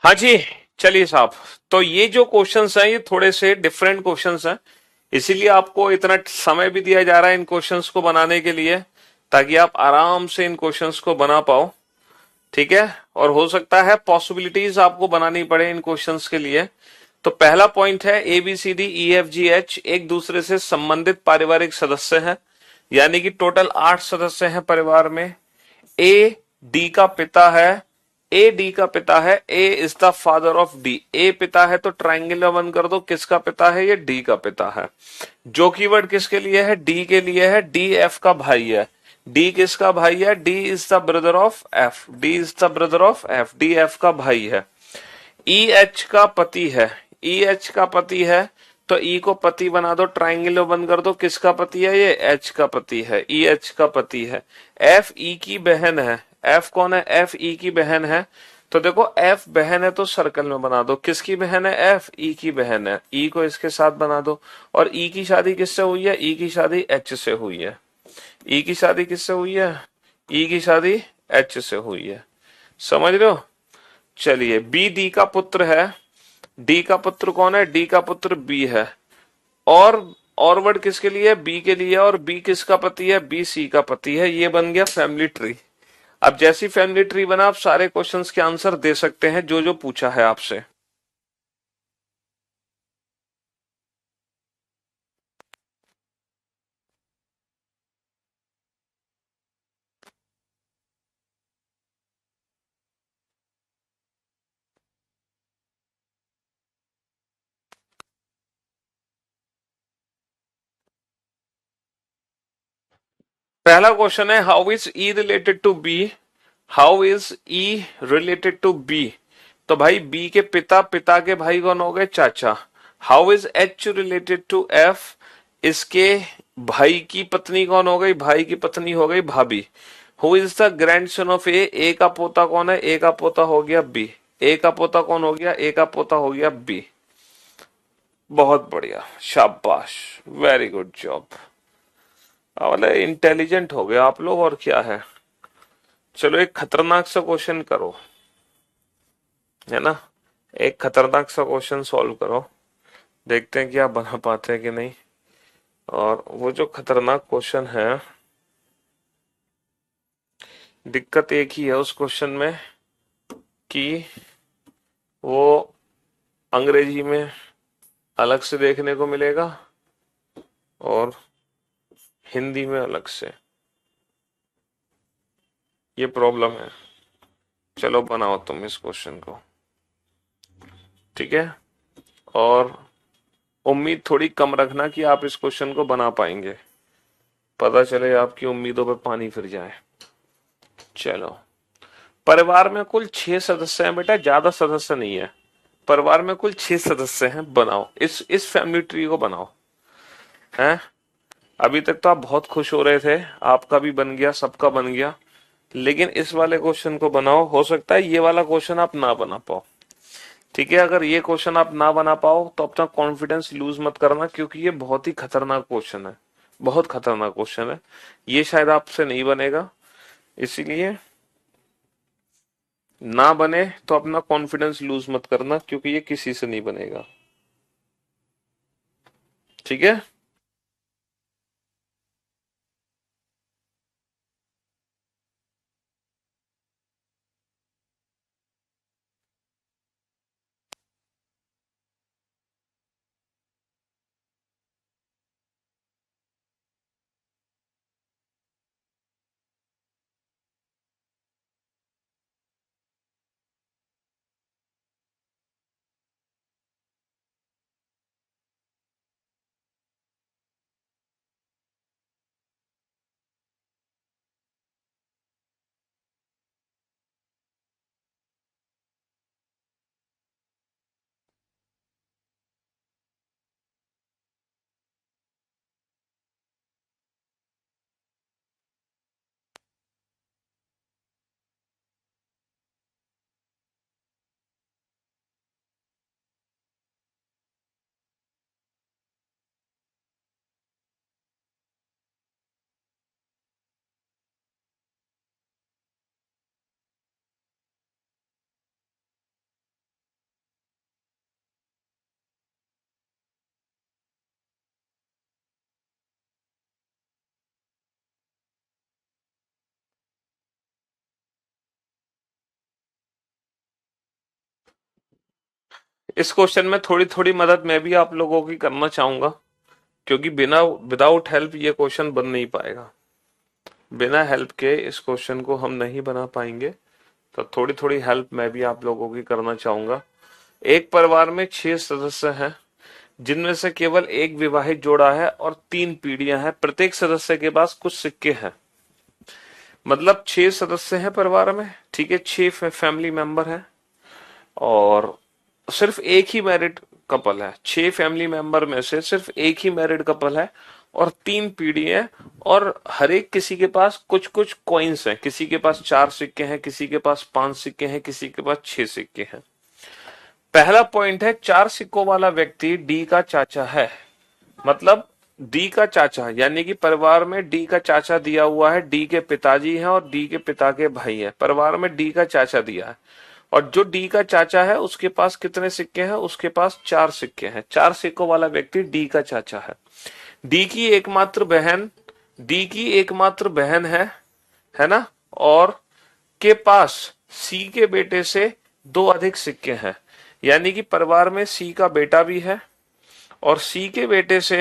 हाँ जी, चलिए साहब। तो ये जो क्वेश्चंस हैं ये थोड़े से डिफरेंट क्वेश्चंस हैं, इसीलिए आपको इतना समय भी दिया जा रहा है इन क्वेश्चंस को बनाने के लिए, ताकि आप आराम से इन क्वेश्चंस को बना पाओ। ठीक है। और हो सकता है पॉसिबिलिटीज आपको बनानी पड़े इन क्वेश्चंस के लिए। तो पहला पॉइंट है A B C D E F G H एक दूसरे से संबंधित पारिवारिक सदस्य हैं, यानी कि टोटल 8 सदस्य हैं परिवार में। ए डी का पिता है, ए डी का पिता है, A is the father of D. A पिता है तो ट्राइंगल बंद कर दो, किसका पिता है? ये डी का पिता है। जो कीवर्ड किसके लिए है? डी के लिए है। डी एफ का भाई है। डी किसका भाई है? D is the brother of F. D is the brother of F. D F का भाई है। ई एच का पति है। ई एच का पति है तो ई को पति बना दो, ट्राइंगल बंद कर दो, किसका पति है? ये एच का पति है। ई एच का पति है। एफ ई की बहन है। एफ कौन है? एफ ई की बहन है। तो देखो एफ बहन है तो सर्कल में बना दो, किसकी बहन है? एफ ई की बहन है। ई को इसके साथ बना दो। और ई की शादी किससे हुई है? ई की शादी एच से हुई है। ई की शादी किससे हुई है? ई की शादी एच से हुई है। समझ रहे हो? चलिए, बी डी का पुत्र है। डी का पुत्र कौन है? डी का पुत्र बी है। और वर्ड किसके लिए? बी के लिए। और बी किसका पति है? बी सी का पति है। ये बन गया फैमिली ट्री। अब जैसी फैमिली ट्री बना, आप सारे क्वेश्चंस के आंसर दे सकते हैं जो जो पूछा है आपसे। पहला क्वेश्चन है how is E related to B. How is E related to B. तो भाई बी के पिता, पिता के भाई कौन हो गए? चाचा। How is H related to F. इसके भाई की पत्नी कौन हो गई? भाई की पत्नी हो गई भाभी। Who is the grandson of A. A का पोता कौन है? ए का पोता हो गया बी। ए का पोता कौन हो गया? ए का पोता हो गया बी। बहुत बढ़िया, शाबाश, वेरी गुड जॉब। वाले इंटेलिजेंट हो गए आप लोग, और क्या है। चलो एक खतरनाक सा क्वेश्चन करो, है ना। एक खतरनाक सा क्वेश्चन सॉल्व करो, देखते हैं कि आप बना पाते हैं कि नहीं। और वो जो खतरनाक क्वेश्चन है, दिक्कत एक ही है उस क्वेश्चन में कि वो अंग्रेजी में अलग से देखने को मिलेगा और हिंदी में अलग से। ये प्रॉब्लम है। चलो बनाओ तुम इस क्वेश्चन को, ठीक है। और उम्मीद थोड़ी कम रखना कि आप इस क्वेश्चन को बना पाएंगे, पता चले आपकी उम्मीदों पे पानी फिर जाए। चलो, परिवार में कुल 6 सदस्य हैं बेटा, ज्यादा सदस्य नहीं है। परिवार में कुल 6 सदस्य हैं। बनाओ इस फैमिली ट्री को बनाओ। हैं? अभी तक तो आप बहुत खुश हो रहे थे, आपका भी बन गया, सबका बन गया। लेकिन इस वाले क्वेश्चन को बनाओ, हो सकता है ये वाला क्वेश्चन आप ना बना पाओ। ठीक है, अगर ये क्वेश्चन आप ना बना पाओ तो अपना कॉन्फिडेंस लूज मत करना, क्योंकि ये बहुत ही खतरनाक क्वेश्चन है। बहुत खतरनाक क्वेश्चन है। ये शायद आपसे नहीं बनेगा, इसीलिए ना बने तो अपना कॉन्फिडेंस लूज मत करना, क्योंकि ये किसी से नहीं बनेगा। ठीक है। इस क्वेश्चन में थोड़ी थोड़ी मदद मैं भी आप लोगों की करना चाहूंगा, क्योंकि बिना विदाउट हेल्प ये क्वेश्चन बन नहीं पाएगा। बिना हेल्प के इस क्वेश्चन को हम नहीं बना पाएंगे, तो थोड़ी थोड़ी हेल्प मैं भी आप लोगों की करना चाहूंगा। एक परिवार में 6 सदस्य हैं, जिनमें से केवल एक विवाहित जोड़ा है और 3 पीढ़ियां हैं। प्रत्येक सदस्य के पास कुछ सिक्के हैं। मतलब 6 सदस्य हैं परिवार में, ठीक है, 6 फैमिली मेंबर हैं और सिर्फ एक ही मैरिड कपल है। 6 फैमिली मेंबर में से सिर्फ एक ही मैरिड कपल है और 3 पीढ़ी है, और हर एक किसी के पास कुछ कुछ कॉइन्स हैं। किसी के पास 4 सिक्के हैं, किसी के पास 5 सिक्के हैं, किसी के पास 6 सिक्के हैं। पहला पॉइंट है, 4 सिक्कों वाला व्यक्ति डी का चाचा है। मतलब डी का चाचा, यानी कि परिवार में डी का चाचा दिया हुआ है। डी के पिताजी हैं और डी के पिता के भाई हैं। परिवार में डी का चाचा दिया है, और जो डी का चाचा है उसके पास कितने सिक्के हैं? उसके पास 4 सिक्के हैं। 4 सिक्कों वाला व्यक्ति डी का चाचा है। डी की एकमात्र बहन है ना, और के पास सी के बेटे से 2 अधिक सिक्के हैं। यानी कि परिवार में सी का बेटा भी है और सी के बेटे से,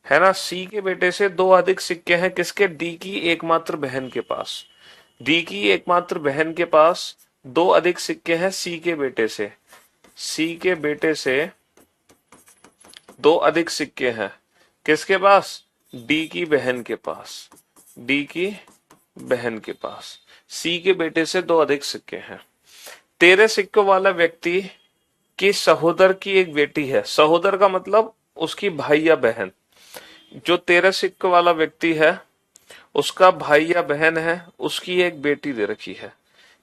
है ना, सी के बेटे से 2 अधिक सिक्के हैं। किसके? डी की एकमात्र बहन के पास। डी की एकमात्र बहन के पास 2 अधिक सिक्के हैं सी के बेटे से। सी के बेटे से 2 अधिक सिक्के हैं। किसके पास? डी की बहन के पास। डी की बहन के पास सी के बेटे से 2 अधिक सिक्के हैं। 13 सिक्कों वाला व्यक्ति की सहोदर की एक बेटी है। सहोदर का मतलब उसकी भाई या बहन। जो 13 सिक्कों वाला व्यक्ति है उसका भाई या बहन है, उसकी एक बेटी दे रखी है।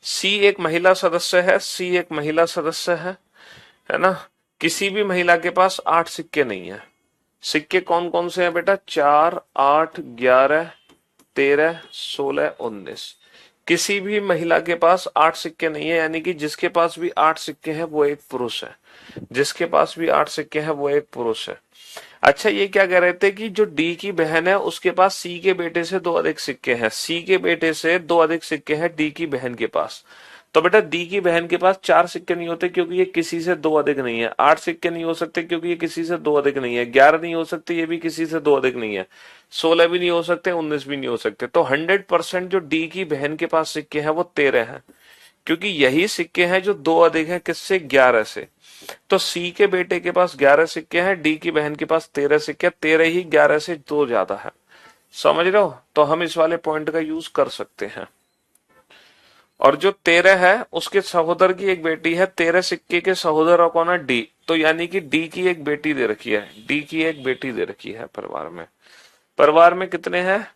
सी एक महिला सदस्य है। सी एक महिला सदस्य है ना। किसी भी महिला के पास 8 सिक्के नहीं है। सिक्के कौन कौन से हैं बेटा? 4, 8, 11, 13, 16, 19। किसी भी महिला के पास 8 सिक्के नहीं है, यानी कि जिसके पास भी 8 सिक्के हैं वो एक पुरुष है। जिसके पास भी 8 सिक्के हैं वो एक पुरुष है। अच्छा, ये क्या कह रहे थे कि जो डी की बहन है उसके पास सी के बेटे से 2 अधिक सिक्के हैं। सी के बेटे से 2 अधिक सिक्के हैं डी की बहन के पास। तो बेटा डी की बहन के पास 4 सिक्के नहीं होते क्योंकि ये किसी से 2 अधिक नहीं है। 8 सिक्के नहीं हो सकते क्योंकि ये किसी से 2 अधिक नहीं है। 11 नहीं हो सकते, ये भी किसी से 2 अधिक नहीं है। 16 भी नहीं हो सकते, 19 भी नहीं हो सकते। तो 100% जो डी की बहन के पास सिक्के हैं वो 13 हैं, क्योंकि यही सिक्के हैं जो 2 अधिक हैं। किससे? 11 से। तो सी के बेटे के पास 11 सिक्के हैं, डी की बहन के पास 13 सिक्के। 13 ही 11 से 2 ज्यादा है। समझ रहे हो? तो हम इस वाले पॉइंट का यूज कर सकते हैं। और जो 13 है उसके सहोदर की एक बेटी है। 13 सिक्के के सहोदर और कौन है? डी। तो यानी कि डी की एक बेटी दे रखी है। डी की एक बेटी दे रखी है परिवार में। परिवार में कितने हैं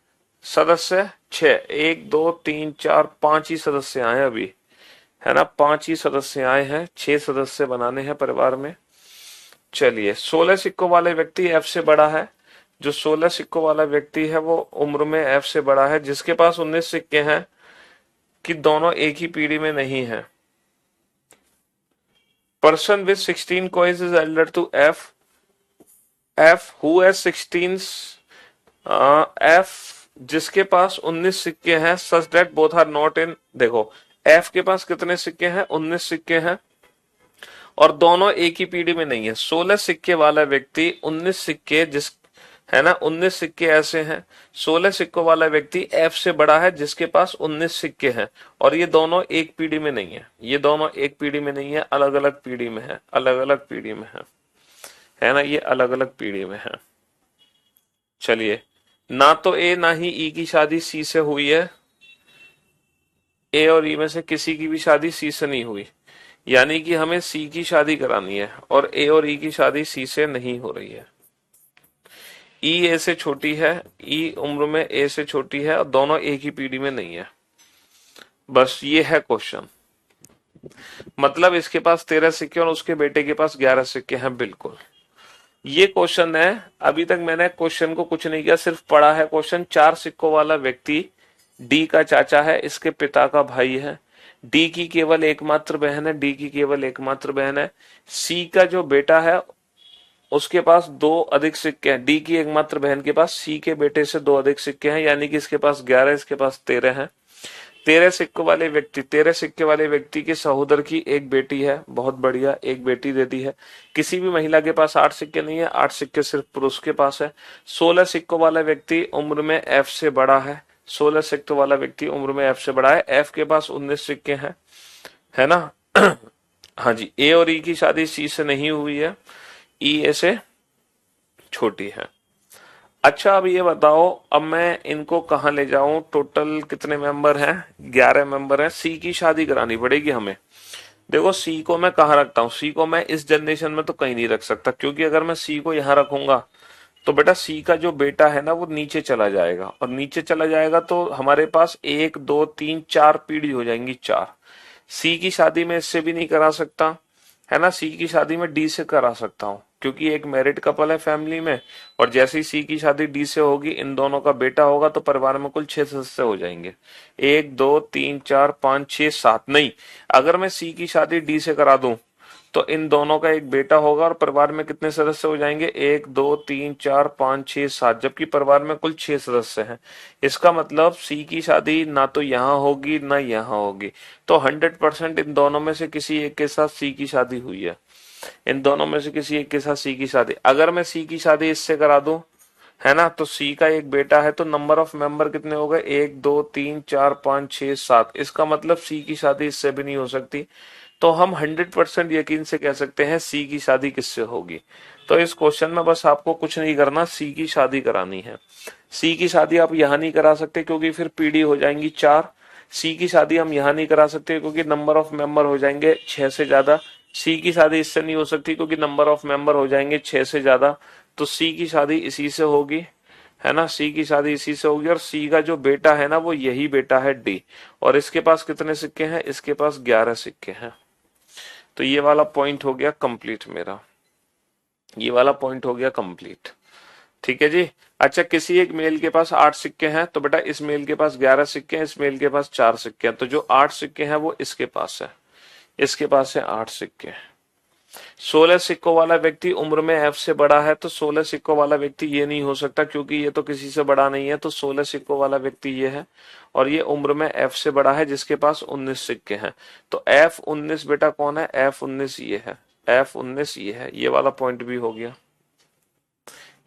सदस्य? 6। 1, 2, 3, 4, 5 ही सदस्य आए अभी, है ना। 5 ही सदस्य आए हैं। 6 सदस्य बनाने हैं परिवार में। चलिए, 16 सिक्कों वाले व्यक्ति एफ से बड़ा है। जो 16 सिक्कों वाला व्यक्ति है वो उम्र में एफ से बड़ा है। जिसके पास 19 सिक्के हैं, कि दोनों एक ही पीढ़ी में नहीं है। Person with 16 coins is elder to F. F who has 16, F जिसके पास 19 सिक्के हैं, such that both are not in. देखो, एफ के पास कितने सिक्के हैं? 19 सिक्के हैं, और दोनों एक ही पीढ़ी में नहीं है। 16 सिक्के वाला व्यक्ति 19 सिक्के, जिस, है ना, 19 सिक्के ऐसे हैं। 16 सिक्कों वाला व्यक्ति एफ से बड़ा है जिसके पास 19 सिक्के हैं, और ये दोनों एक पीढ़ी में नहीं है। ये दोनों एक पीढ़ी में नहीं है, अलग अलग पीढ़ी में है। अलग अलग पीढ़ी में है ना, ये अलग अलग पीढ़ी में है। चलिए, ना तो ए ना ही ई की शादी सी से हुई है। ए और ई में से किसी की भी शादी सी से नहीं हुई, यानी कि हमें सी की शादी करानी है, और ए और ई की शादी सी से नहीं हो रही है। ई ए से छोटी है, ई उम्र में ए से छोटी है, और दोनों एक ही पीढ़ी में नहीं है। बस ये है क्वेश्चन। मतलब इसके पास 13 सिक्के और उसके बेटे के पास 11 सिक्के हैं। बिल्कुल ये क्वेश्चन है। अभी तक मैंने क्वेश्चन को कुछ नहीं किया, सिर्फ पढ़ा है क्वेश्चन। 4 सिक्कों वाला व्यक्ति डी का चाचा है, इसके पिता का भाई है। डी की केवल एकमात्र बहन है। डी की केवल एकमात्र बहन है। सी का जो बेटा है उसके पास 2 अधिक सिक्के हैं। डी की एकमात्र बहन के पास सी के बेटे से 2 अधिक सिक्के हैं, यानी कि इसके पास 11, इसके पास 13 हैं। तेरह सिक्के वाले व्यक्ति के सहोदर की एक बेटी है, बहुत बढ़िया, एक बेटी दे दी है। किसी भी महिला के पास 8 सिक्के नहीं है, 8 सिक्के सिर्फ पुरुष के पास है। 16 सिक्कों वाला व्यक्ति उम्र में एफ से बड़ा है, 16 सिक्कों वाला व्यक्ति उम्र में एफ से बड़ा है। एफ के पास 19 सिक्के हैं, है ना। हाँ जी, ए और ई की शादी सी से नहीं हुई है, ई ए से छोटी है। अच्छा, अब ये बताओ, अब मैं इनको कहाँ ले जाऊं? टोटल कितने मेंबर हैं? 11 मेंबर हैं। सी की शादी करानी पड़ेगी हमें। देखो, सी को मैं कहाँ रखता हूँ? सी को मैं इस जनरेशन में तो कहीं नहीं रख सकता, क्योंकि अगर मैं सी को यहाँ रखूंगा तो बेटा सी का जो बेटा है ना वो नीचे चला जाएगा, और नीचे चला जाएगा तो हमारे पास 1 2 3 4 पीढ़ी हो जाएंगी, 4। सी की शादी में इससे भी नहीं करा सकता, है ना। सी की शादी में डी से करा सकता हूँ, क्योंकि एक मैरिड कपल है फैमिली में, और जैसे ही सी की शादी डी से होगी, इन दोनों का बेटा होगा, तो परिवार में कुल 6 सदस्य हो जाएंगे। 1 2 3 4 5 6 7 नहीं, अगर मैं सी की शादी डी से करा दूं तो इन दोनों का एक बेटा होगा, और परिवार में कितने सदस्य हो जाएंगे? 1 2 3 4 5 6 7, जबकि परिवार में कुल 6 सदस्य हैं। इसका मतलब सी की शादी ना तो यहाँ होगी ना यहाँ होगी, तो 100% इन दोनों में से किसी एक के साथ सी की शादी हुई है। इन दोनों में से किसी एक के साथ सी की शादी, अगर मैं सी की शादी इससे करा दूं, है ना, तो सी का एक बेटा है, तो नंबर ऑफ मेंबर कितने हो गए? 1 2 3 4 5 6 7। इसका मतलब सी की शादी इससे भी नहीं हो सकती, तो हम 100% यकीन से कह सकते हैं सी की शादी किससे होगी। तो इस क्वेश्चन में बस आपको कुछ नहीं करना, सी की शादी करानी है। सी की शादी आप यहां नहीं करा सकते, क्योंकि फिर पीढ़ी हो जाएंगी 4। सी की शादी हम यहां नहीं करा सकते, क्योंकि नंबर ऑफ मेंबर हो जाएंगे 6 से ज्यादा। सी की शादी इससे नहीं हो सकती, क्योंकि नंबर ऑफ मेंबर हो जाएंगे 6 से ज्यादा। तो सी की शादी इसी से होगी, है ना। सी की शादी इसी से होगी, और सी का जो बेटा है ना वो यही बेटा है, डी। और इसके पास कितने सिक्के हैं? इसके पास 11 सिक्के हैं। तो ये वाला पॉइंट हो गया कंप्लीट मेरा, ये वाला पॉइंट हो गया कंप्लीट। ठीक है जी। अच्छा, किसी एक मेल के पास 8 सिक्के हैं, तो बेटा इस मेल के पास 11 सिक्के हैं, इस मेल के पास 4 सिक्के हैं, तो जो 8 सिक्के हैं वो इसके पास है, इसके पास है 8 सिक्के। 16 सिक्कों वाला व्यक्ति उम्र में एफ से बड़ा है, तो 16 सिक्कों वाला व्यक्ति ये नहीं हो सकता, क्योंकि ये तो किसी से बड़ा नहीं है, तो 16 सिक्कों वाला व्यक्ति ये है, और ये उम्र में एफ से बड़ा है, जिसके पास 19 सिक्के हैं। तो एफ 19 बेटा कौन है? एफ 19 ये है, एफ 19 ये है। ये वाला पॉइंट भी हो गया,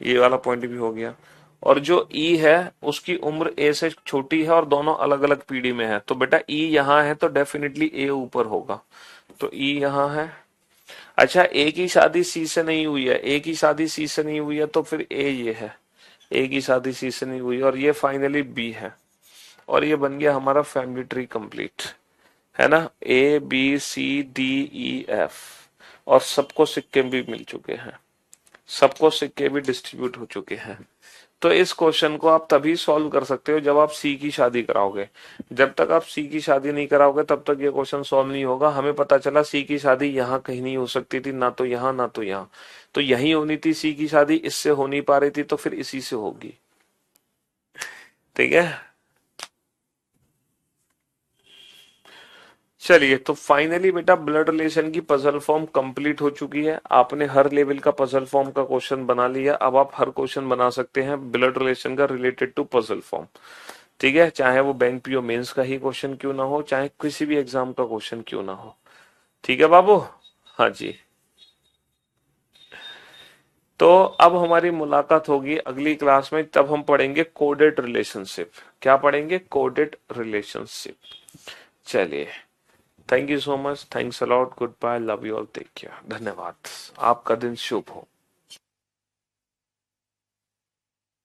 ये वाला पॉइंट भी हो गया। और जो ई है उसकी उम्र ए से छोटी है, और दोनों अलग अलग पीढ़ी में है, तो बेटा ई यहाँ है तो डेफिनेटली ए ऊपर होगा, तो ई यहाँ है। अच्छा, ए की शादी सी से नहीं हुई है, ए की शादी सी से नहीं हुई है, तो फिर ए ये है, ए की शादी सी से नहीं हुई, और ये फाइनली बी है, और ये बन गया हमारा फैमिली ट्री कंप्लीट, है ना। A B C D E F, और सबको सिक्के भी मिल चुके हैं, सबको सिक्के भी डिस्ट्रीब्यूट हो चुके हैं। तो इस क्वेश्चन को आप तभी सॉल्व कर सकते हो जब आप सी की शादी कराओगे। जब तक आप सी की शादी नहीं कराओगे तब तक ये क्वेश्चन सॉल्व नहीं होगा। हमें पता चला सी की शादी यहाँ कहीं नहीं हो सकती थी, ना तो यहाँ ना तो यहाँ, तो यहीं होनी थी सी की शादी, इससे हो नहीं पा रही थी, तो फिर इसी से होगी। ठीक है, चलिए, तो फाइनली बेटा ब्लड रिलेशन की पजल फॉर्म कंप्लीट हो चुकी है। आपने हर लेवल का पजल फॉर्म का क्वेश्चन बना लिया, अब आप हर क्वेश्चन बना सकते हैं ब्लड रिलेशन का रिलेटेड टू पजल फॉर्म। ठीक है, चाहे वो बैंक पीओ मेंस का ही क्वेश्चन क्यों ना हो, चाहे किसी भी एग्जाम का क्वेश्चन क्यों ना हो। ठीक है बाबू, हाँ जी। तो अब हमारी मुलाकात होगी अगली क्लास में, तब हम पढ़ेंगे कोडेड रिलेशनशिप। क्या पढ़ेंगे? Coded relationship. चलिए, thank you so much, thanks a lot, goodbye, love you all, take care, धन्यवाद। आपका दिन शुभ हो।